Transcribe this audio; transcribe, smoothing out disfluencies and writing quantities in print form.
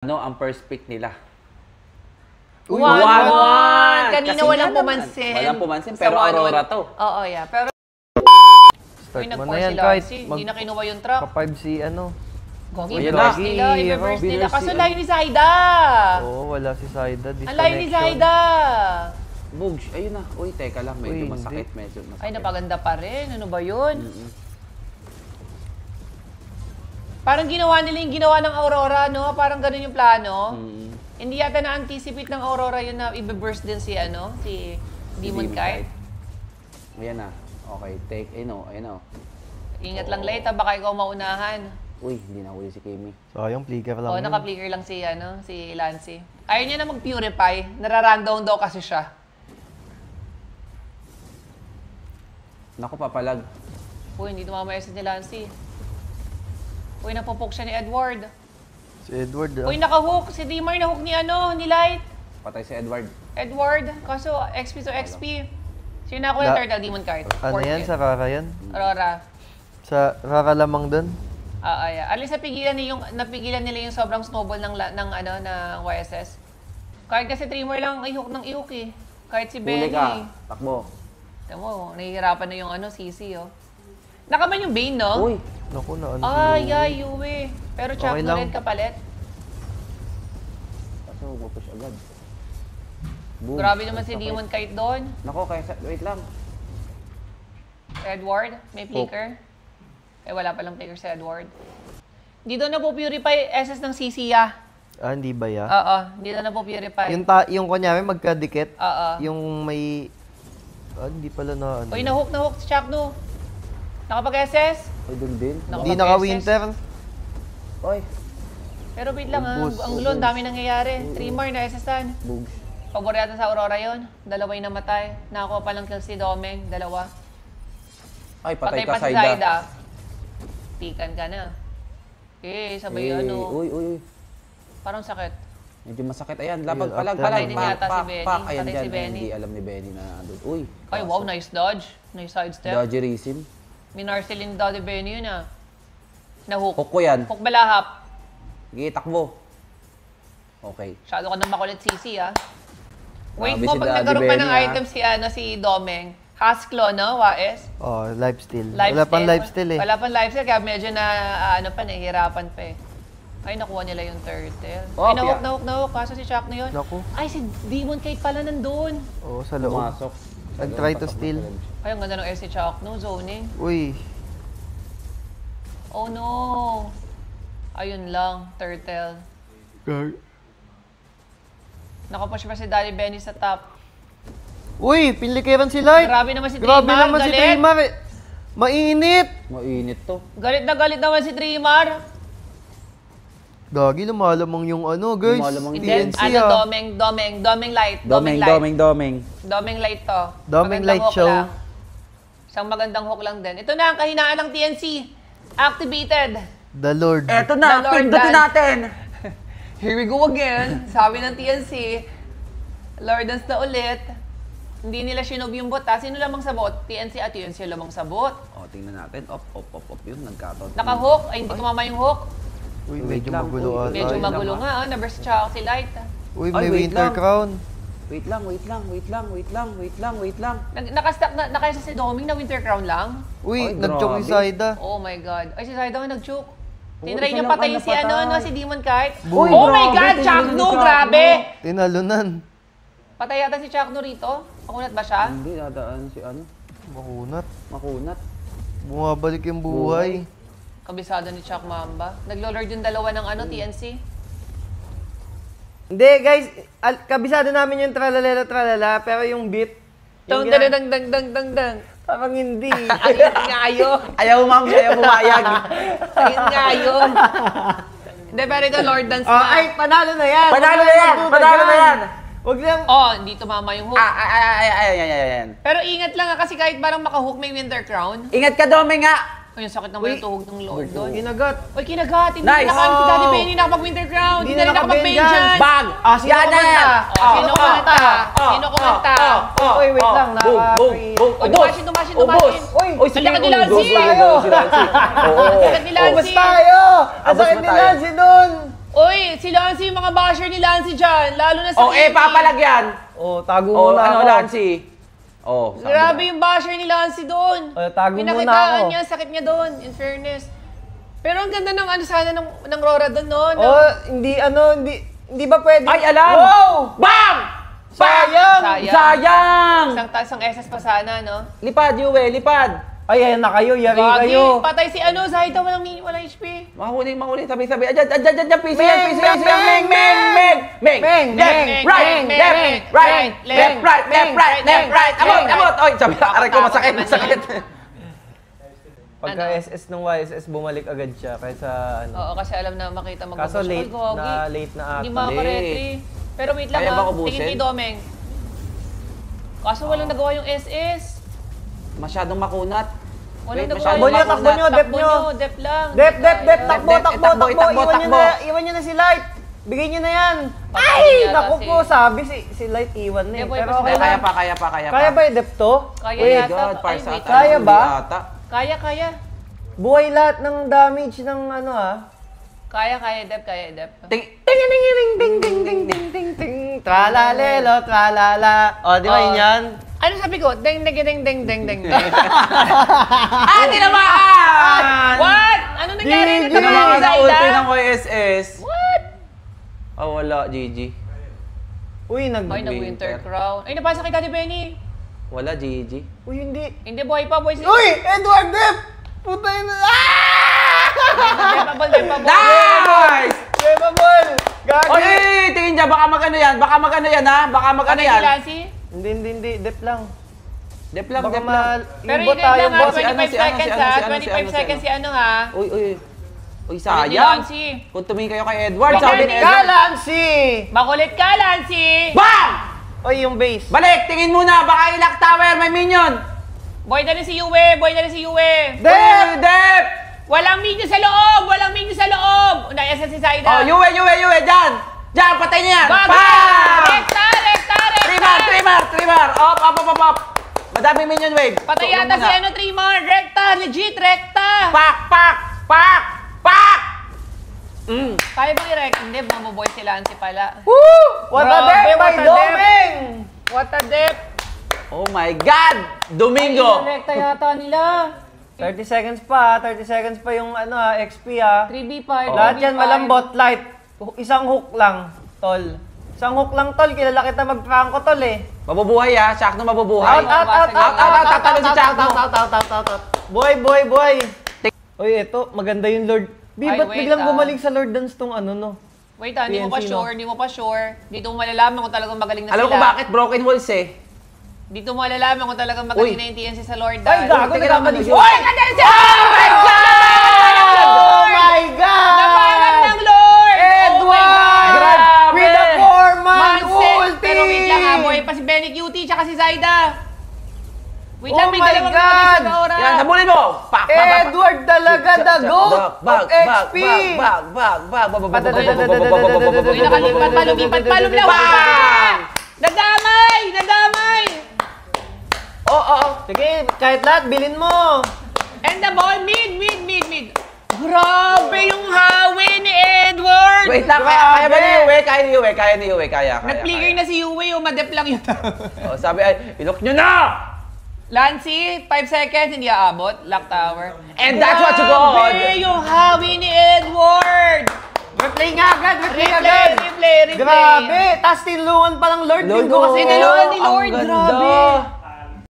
Ano ang first pick nila? 1-1! Kanina walang pumansin. Walang pumansin, pero Aurora to. Oo, yeah. Pero Start mo nag-force na yan sila kahit kasi hindi na kinuha yung truck. Pa-5 si ano. Gogi, Ayun i-reverse na. nila, i-reverse nila. Reverse Kaso si- layo ni Zaida! Oo, wala si Zaida. Ang layo ni Zaida! Bugs, ayun na. Uy, teka lang, medyo Uy, masakit, hindi. medyo masakit. Ay, napaganda pa rin. Ano ba yun? Parang ginawa nila yung ginawa ng Aurora, no? Parang ganun yung plano. Hindi yata na-anticipate ng Aurora yun na i-burst din si, ano, si Demon Kite. Ayan na. Okay, take, ayun o. Ingat lang, Leita, baka ikaw maunahan. Uy, hindi na huli si Kimi. Sayang, flicker lang Oo, yun. naka-flicker lang si, ano, si Lancy. Ayaw niya na mag-purify. Nara-rundown daw kasi siya. Naku, papalag. Uy, hindi tumamaya si Lancy. Uy, napupok siya ni Edward. Si Edward, Uy, naka-hook. Si Dimar na-hook ni, ano, ni Light. Patay si Edward. Edward, kaso XP to XP. Sino na ako yung turtle Demon Card? Ano yan? Sa Rara yan? Aurora. Sa Rara lamang dun? Yeah. At least napigilan nila yung sobrang snowball ng YSS. Kahit kasi trimmer lang ihok ng ihok eh. Kahit si Huli Benny. ka. Takbo. Tama mo, nahihirapan na yung CC oh. Nakaman yung Bane, no? Uy. Naku, na ano. Yue. Pero Chuck Okay na lang. rin kapalit. Kaso, mapush agad. Boom. Grabe naman si Demon Kite doon. Nako, wait lang. Edward, may flicker. Eh, wala palang flicker si Edward. Hindi doon na po purify SS ng CC ah. Ah, hindi ba ya? Oo, hindi doon na po purify. Yung kunyari magkadikit. Oo. Yung may... Ah, hindi pala na ano. Uy, na-hook si Chuck, no? Nakapag-SS? Uy, dun din. Hindi naka-winter. Uy. Pero wait lang ha, Ubus. ang gulo, ang dami nangyayari. 3 more na SS-an. Bugs. Pabor yata sa Aurora yon. Dalawa yung namatay. Nakakuha pa lang kill si Domeng. Dalawa. Ay, patay pa ka, si Zaida. Zaida. Pikan ka na. Sabay ano. Uy. Parang sakit. Medyo masakit. Ayan, lapag, Ayun, palag. Patay din yata si Benny. Ayan Patay si dyan. Benny. Hindi alam ni Benny na nandun. Uy. Ay, wow, nice dodge. Nice sidestep. Dodgerism. Minarcelin daw ni Benny yun ah. Na-hook. Hook ko yan. Hook balahap. Sige, takbo. Okay. Masyado ka na makulit CC ah. Wait Grabe mo, si pag Daddy nagkaroon pa Benny, ng ah. item si Domeng. Hasklo, no? Waes? Oh, lifesteal. Wala pang lifesteal eh. Wala pang lifesteal, kaya medyo nahihirapan pa eh. Ay, nakuha nila yung turtle. Oh, Ay, na-hook. Kaso si Chuck na yun. Naku. Ay, si Demon Kite pala nandun. Oo, sa loob. Pumasok. Nag-try to steal. Ay, ang ganda ng si Chuck, no? Zoning. Uy. Oh, no. Ayun lang, turtle. Nakapush pa si Daddy Benny sa top. Uy, pinlikiran si Light. Grabe naman si Grabe Trimar, naman si galit. Trimar. Mainit. Mainit to. Galit na galit naman si Trimar. Gagi, lumalamang yung ano, guys. Lumalamang And yung then, TNC, ah. Domeng Light. Domeng. Domeng Light to. Domeng Magandang Light hook show. lang. Isang magandang hook lang din. Ito na ang kahinaan ng TNC. Activated. The Lord. Eto na, pindutin natin. Here we go again. Sabi ng TNC, Lordans na ulit. Hindi nila shinob yung bot. Sino lamang sa bot? TNC at TNC lamang sa bot. O, tingnan natin. Op. Yun, nagkatot. Naka-hook. Ay, hindi tumama yung hook. Uy, Wait medyo lang, magulo uy. ata. Medyo Ay, magulo naman. nga. Naburst siya si Light. Uy, Ay, may wait winter lang. crown. Wait lang. Nakastack na kaysa si Doming na Winter Crown lang. Uy, Ay, nag-choke si grabe. Zaida. Oh my God. Ay, si Zaida nga nag-choke. Oo, Tinry isa niya lang patayin ang si napatay. si Demon Kite. Uy, Oh my grabe, God, tinry Chuck ni No, Chuck grabe! Tinalunan. Patay yata si Chuck No rito. Makunat ba siya? Hindi, dadaan si Makunat. Makunat. Bumabalik yung buhay. Kabisado ni Chuck Mamba. Naglo-lord yung dalawa ng TNC. Hindi, guys. Kabisado namin yung tralala, pero yung beat. Dang dang dang dang dang dang dang. Parang hindi. Ayun nga yun. Ayaw, ma'am. Ayaw pumayag. Ayun nga yun. Hindi, pero ito Lord Dance Oh, na. ay, panalo na yan. Panalo na yan. Huwag lang. Oh, hindi tumama yung hook. Ayan. Pero ingat lang kasi kahit parang makahook may Winter Crown. Ingat ka, Domeng, nga. Ay, ang sakit naman yung tuhog ng Lord doon. Ginagat. Uy, kinagat. Hindi Nice. na si Daddy Oh. Benny nakapag-Winter Crown. Hindi Hindi na rin na nakapag-vengeance. Bag. Sino kumanta? Sino kumanta? Sino kumanta? Uy, wait lang. Uy, tumasin. Uy, Ang lakas ni Lancy. Oo. Ang lakas ni Ubus Lancy. tayo! Ang Ubus sakit na ni tayo. Lancy dun! Oy, si Lancy, yung mga basher ni Lancy dyan. Lalo na sa Oh, eh, papalagyan. Oh, tago Oh, muna ano, ako. Lancy? Oh, sabi Grabe na. yung basher ni Lancy doon. Tago muna Pinakitaan ako. niya, sakit niya doon, in fairness. Pero ang ganda ng ano sana ng Rora doon, no? Oh, hindi ba pwede? Ay, alam! Wow! Bam! Sayang! Sayang! Isang SS pa sana, no? Lipad, Yue, lipad. Ay, ayan na kayo, yari Gagi, kayo. patay si ano, Zaida, walang HP. Mahuli, sabi. Ayan, piso Meng, yan, Meng, Meng! Meng, Right, Meng, left, Meng, right, Meng, left, right. Abot! Oy, sabi na, aray ko, masakit. Pagka Ano? SS nung YSS, bumalik agad siya kaysa ano. Oo, kasi alam na makita Kaso late na ata. Hindi makaka-retry. Pero wait lang Kaya ba ha, ubusin? tingin kay Domeng. Kaso walang nagawa yung SS. Masyadong makunat. Walang Wait, nagawa masyadong Takbo nyo, takbo nyo, dep nyo. Dep lang. Dep, takbo, Dep, takbo. takbo. Iwan nyo na si Light. Bigay nyo na yan. Patay Ay, yata naku si- po, sabi si Light iwan na eh. Dep, Pero boy, okay Kaya lang. pa. Kaya ba yung Dep to? Kaya Wait, yata. God, Ay, parsa wait. ata. Kaya ba? Hindi ata. Kaya. buhay lahat ng damage ng ano ah. Kaya, Dep. Ting, Ting, tralalelo, tralala. O, di ba yun yan? Ano sabi ko? Deng. Ah, tinamaan! What? Ano nangyari na Tinamaan sa ng ulti ng YSS. What? Oh, wala, GG. Uy, Ay, nag-winter Winter. crown. Ay, napasa kay Daddy Benny. Wala, GG. Uy, hindi. Hindi, boy pa, boy. Uy, Edward Dep! Puta yun. Depable. Nice! Bebabol! Gagi! Oy, tingin niya, baka mag-ano yan, ha? Baka mag-ano Ano yan. Lancy? Hindi. Dep lang. Dep lang, Baka dep lang. Pero Ibot hindi tayo, lang ha, boss. 25 Si ano, seconds si ha, ano, 25 seconds si ano ha. Uy, Ano ni sayang. Lancy? Kung tumingin kayo kay Edward, Baka sabi ni ni Edward. Kalansi! Makulit ka, Lancy! BAM! Oy, yung base. Balik, tingin muna, baka ilak tower, may minion. Boy na rin si Yue! Dep! Dep! Walang minion sa loob! Unay, si Zaida. Oh, Yue, dyan! Dyan, patay niya yan! Bag! Bam! Rekta! Trimar! Op! Madami minion wave. Patay Tuon yata muna. si ano, Trimar! Rekta! Legit, rekta! Pak! Kaya bang i-rect? Hindi, mabuboy si Lancy pala. Woo! What a Grabe, dep by what a Domeng! What a dep! Oh my God! Domingo! Rekta yata nila. 30 seconds pa yung ano XP 3v5. Lahat yan malambot, Light. Isang hook lang, tol. Isang hook lang, tol. Kilala kita mag-prank ko, tol eh. Mabubuhay ha, Shaq no mabubuhay. Out. Tatalo si Chaco. Out. Boy. Uy, eto, maganda yung Lord. Ay, Ba't wait, biglang ah. bumalik sa Lord Dance tong ano, no? Wait hindi mo pa PNC, no? sure. Dito mo malalaman kung talagang magaling na Alam sila. ko bakit broken walls eh. Dito mo malalaman kung talagang magaling Uy. na yung TNC sa Lord Ay, Dan. gago, nagkamali siya. Uy! Nandiyan siya! Oh my God! Oh my God! Napangan ng Lord! Edward! Grabe! With the four-man Manset! ulti! Pero wait lang ha, boy. Pa si Benny Cutie tsaka si Zaida. Wait lang, Oh may my dalawang God! namatay sa Aura. Yan, habulin mo! Pak! Edward talaga, the GOAT of XP! Uy, nakalipat pa, lumipat pa, lumipat pa! Bang! Nadamay! Oh. Sige, kahit lahat, bilhin mo. And the ball, mid. Grabe yung hawi ni Edward! Wait lang, kaya ba ni Yue? Kaya. Nag-flicker na si Yue, umadep lang yun. Oh, sabi ay, ilok nyo na! Lancy, 5 seconds, hindi aabot. Lock tower. And that's what you got! Grabe yung hawi ni Edward! Replay nga agad, Replay! Grabe! Tapos tinulungan pa ng Lord. Lord, Linggo kasi Sinulungan ni ang Lord, ganda. grabe.